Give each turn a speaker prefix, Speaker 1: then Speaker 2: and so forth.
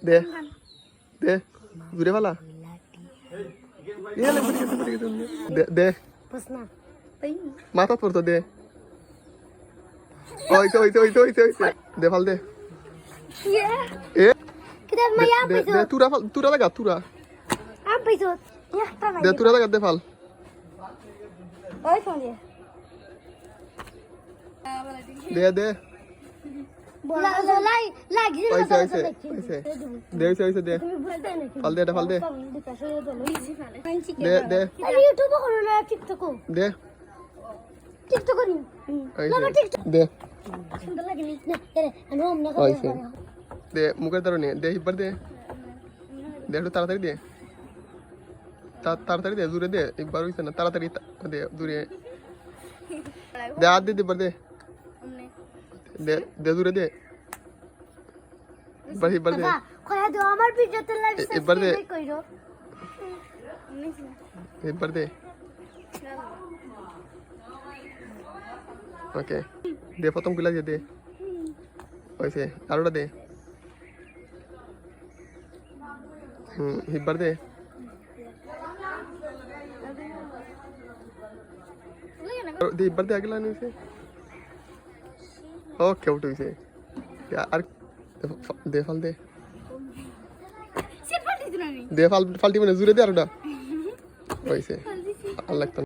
Speaker 1: দে দে জুড়ে ফালা দে মাথা পড়তো দে ওইতে ওইতে ওইতে ওইতে ওইতে দে ফাল দে এ দে তুরা ফাল তুরা লাগা তুরা দে তুরা লাগা দে ফাল দে দে ওইছে ওইছে ওইছে দে ওইছে ওইছে দে ফাল দে এটা ফাল দে দে দে
Speaker 2: ইউটিউব করো না টিকটক
Speaker 1: দে
Speaker 2: টিকটক করি
Speaker 1: দে
Speaker 2: সুন্দর লাগে না আমি না
Speaker 1: ওইছে দে মুখের ধরো নে দে হিবার দে দে একটু তাড়াতাড়ি দে তাড়াতাড়ি দে দূরে দে একবার হইছে না তাড়াতাড়ি দে দূরে দে হাত দে দিবার দে দে দে দূরে দে একবার হিবার দে
Speaker 2: কয়া দাও আমার ভিডিওতে লাইক সাবস্ক্রাইব কইরো
Speaker 1: একবার দে ওকে দে প্রথম গুলা দে ওইছে আরোটা দে হিবার দে দে হিবার দে আগলা নিছে ওকে উঠ হইছে আর দে ফাল দে দে ফাল ফালটি মানে জুড়ে দে আরোটা হইছে আর লাগতো